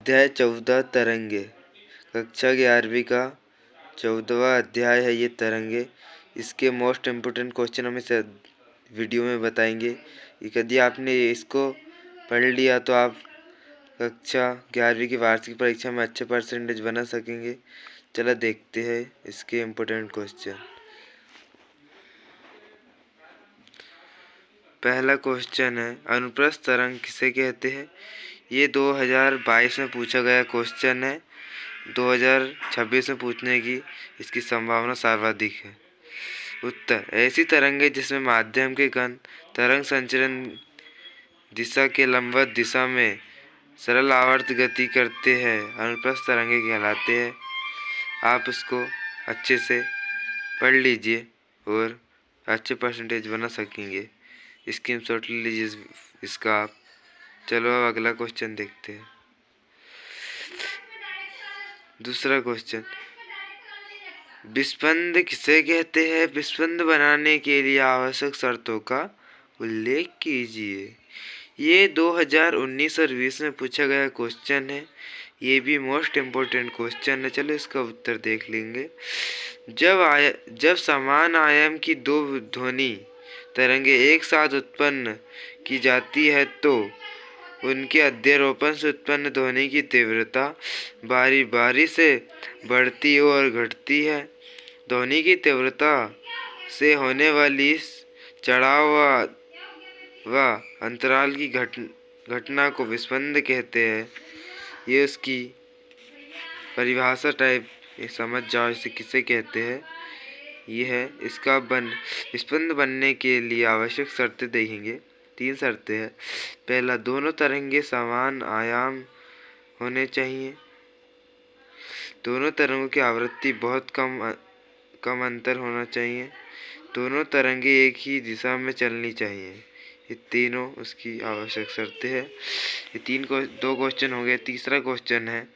अध्याय 14 तरंगे। कक्षा 11वीं का 14वां अध्याय है ये तरंगे। इसके मोस्ट इम्पोर्टेंट क्वेश्चन हम इस वीडियो में बताएंगे। यदि आपने इसको पढ़ लिया तो आप कक्षा 11वीं की वार्षिक परीक्षा में अच्छे परसेंटेज बना सकेंगे। चलो देखते हैं इसके इम्पोर्टेंट क्वेश्चन। पहला क्वेश्चन है, अनुप्रस्थ तरंग किसे कहते हैं। ये 2022 में पूछा गया क्वेश्चन है। 2026 में पूछने की इसकी संभावना सर्वाधिक है। उत्तर, ऐसी तरंगें जिसमें माध्यम के कण तरंग संचरण दिशा के लंबवत दिशा में सरल आवर्त गति करते हैं, अनुप्रस्थ तरंगें कहलाते हैं। आप इसको अच्छे से पढ़ लीजिए और अच्छे परसेंटेज बना सकेंगे। स्क्रीनशॉट ले लीजिए इसका आप। चलो अब अगला क्वेश्चन देखते हैं। दूसरा क्वेश्चन, विस्पंद किसे कहते हैं। विस्पंद बनाने के लिए आवश्यक शर्तों का उल्लेख कीजिए। ये 2019 और 20 में पूछा गया क्वेश्चन है। ये भी मोस्ट इम्पोर्टेंट क्वेश्चन है। चलो इसका उत्तर देख लेंगे। जब समान आयाम की दो ध्वनि तरंगे एक साथ उत्पन्न की जाती है तो उनके अध्यारोपण से उत्पन्न ध्वनि की तीव्रता बारी बारी से बढ़ती और घटती है। ध्वनि की तीव्रता से होने वाली इस चढ़ाव व अंतराल की घटना को विस्पंद कहते हैं। ये उसकी परिभाषा टाइप ये समझ जाओ इसे किसे कहते हैं। ये है इसका विस्पंद बनने के लिए आवश्यक शर्तें देखेंगे। 3 शर्तें हैं। पहला, दोनों तरंगे समान आयाम होने चाहिए। दोनों तरंगों की आवृत्ति बहुत कम अंतर होना चाहिए। दोनों तरंगे एक ही दिशा में चलनी चाहिए। ये तीनों उसकी आवश्यक शर्तें हैं। ये दो क्वेश्चन हो गए। तीसरा क्वेश्चन है,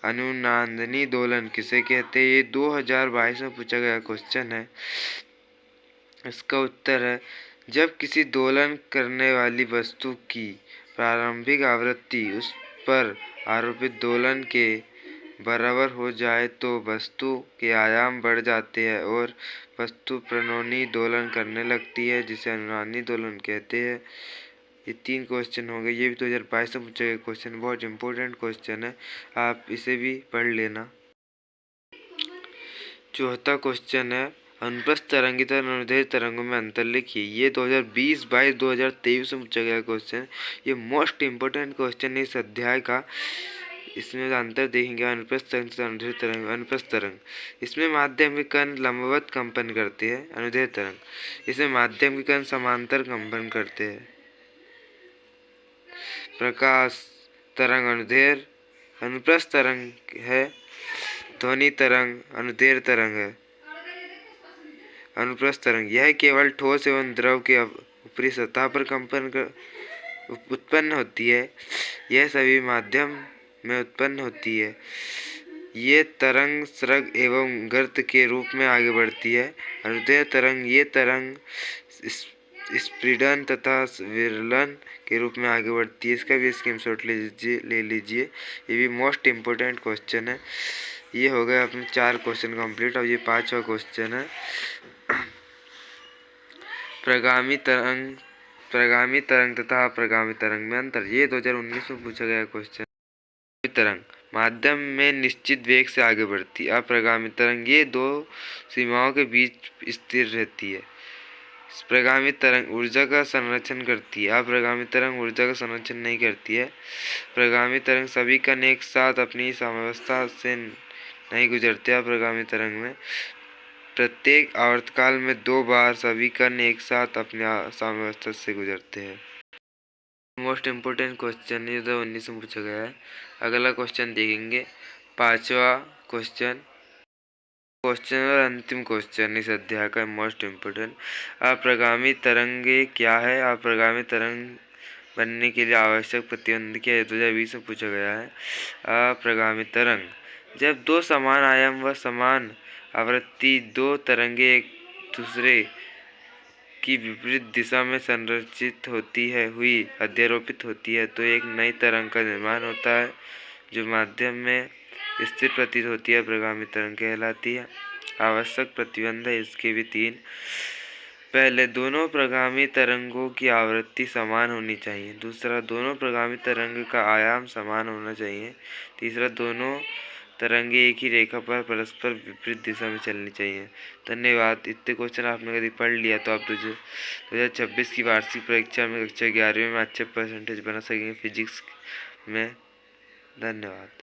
अनुनादनी दोलन किसे कहते हैं। ये 2022 में पूछा गया क्वेश्चन है। इसका उत्तर है, जब किसी दोलन करने वाली वस्तु की प्रारंभिक आवृत्ति उस पर आरोपित दोलन के बराबर हो जाए तो वस्तु के आयाम बढ़ जाते हैं और वस्तु प्रणोनी दोलन करने लगती है, जिसे अनुनादी दोलन कहते हैं। ये 3 क्वेश्चन हो गए। ये भी 2022 में पूछे गए क्वेश्चन, बहुत इंपॉर्टेंट क्वेश्चन है। आप इसे भी पढ़ लेना। चौथा क्वेश्चन है, अनुप्रस्थ तरंगित और अनुदैर्ध्य तरंगों में अंतर लिखिए। ये 2020, 22, 2023 में पूछा गया क्वेश्चन। ये मोस्ट इम्पोर्टेंट क्वेश्चन है इस अध्याय का। इसमें अंतर देखेंगे, अनुप्रस्थ तरंग तथा अनुदैर्ध्य तरंग। अनुप्रस्थ तरंग, इसमें माध्यम के कण लंबवत कंपन करते हैं। अनुदैर्ध्य तरंग, इसमें माध्यम के कण समांतर कंपन करते हैं। प्रकाश तरंग अनुदैर्ध्य अनुप्रस्थ तरंग है। ध्वनि तरंग अनुदैर्ध्य तरंग है। अनुप्रस्थ तरंग, यह केवल ठोस एवं द्रव के ऊपरी सतह पर कंपन उत्पन्न होती है। यह सभी माध्यम में उत्पन्न होती है। ये तरंग स्रग एवं गर्त के रूप में आगे बढ़ती है। अनुदैर्ध्य तरंग, ये तरंग स्पीडन तथा विरलन के रूप में आगे बढ़ती है। इसका भी स्क्रीनशॉट ले लीजिए। ये भी मोस्ट इम्पोर्टेंट क्वेश्चन है। ये हो गए अपने 4 क्वेश्चन कंप्लीट। अब ये 5वां क्वेश्चन है, प्रगामी तरंग तथा अप्रगामी तरंग में अंतर। ये 2019 में पूछा गया क्वेश्चन। तरंग माध्यम में निश्चित वेग से आगे बढ़ती है। अप्रगामी तरंग, ये 2 सीमाओं के बीच स्थिर रहती है। प्रगामी तरंग ऊर्जा का संरक्षण करती है। अप्रगामी तरंग ऊर्जा का संरक्षण नहीं करती है। प्रगामी तरंग सभी कण एक साथ अपनी साम्यावस्था से नहीं गुजरते। अप्रगामी तरंग में प्रत्येक आवर्तकाल में 2 बार सभी कण एक साथ अपनी साम्यावस्था से गुजरते हैं। मोस्ट इम्पोर्टेंट क्वेश्चन ये 2019 में पूछा गया है। अगला क्वेश्चन देखेंगे, 5वां क्वेश्चन और अंतिम क्वेश्चन इस अध्याय का मोस्ट इम्पोर्टेंट। अप्रगामी तरंगे क्या है। अप्रगामी तरंग बनने के लिए आवश्यक प्रतिबंध क्या है, 2020 में पूछा गया है। अप्रगामी तरंग, जब 2 समान आयाम व समान आवृत्ति 2 तरंगे एक दूसरे की विपरीत दिशा में संरचित हुई अध्यारोपित होती है तो एक नई तरंग का निर्माण होता है। जो माध्यम में स्थिर प्रतीत होती है प्रगामी तरंग कहलाती है। आवश्यक प्रतिबंध है इसके भी 3। पहले, दोनों प्रगामी तरंगों की आवृत्ति समान होनी चाहिए। दूसरा, दोनों प्रगामी तरंग का आयाम समान होना चाहिए। तीसरा, दोनों तरंगे एक ही रेखा पर परस्पर विपरीत दिशा में चलनी चाहिए। धन्यवाद। इतने क्वेश्चन आपने यदि पढ़ लिया तो आप 2026 की वार्षिक परीक्षा में कक्षा 11वीं में अच्छे परसेंटेज बना सकेंगे फिजिक्स में। धन्यवाद।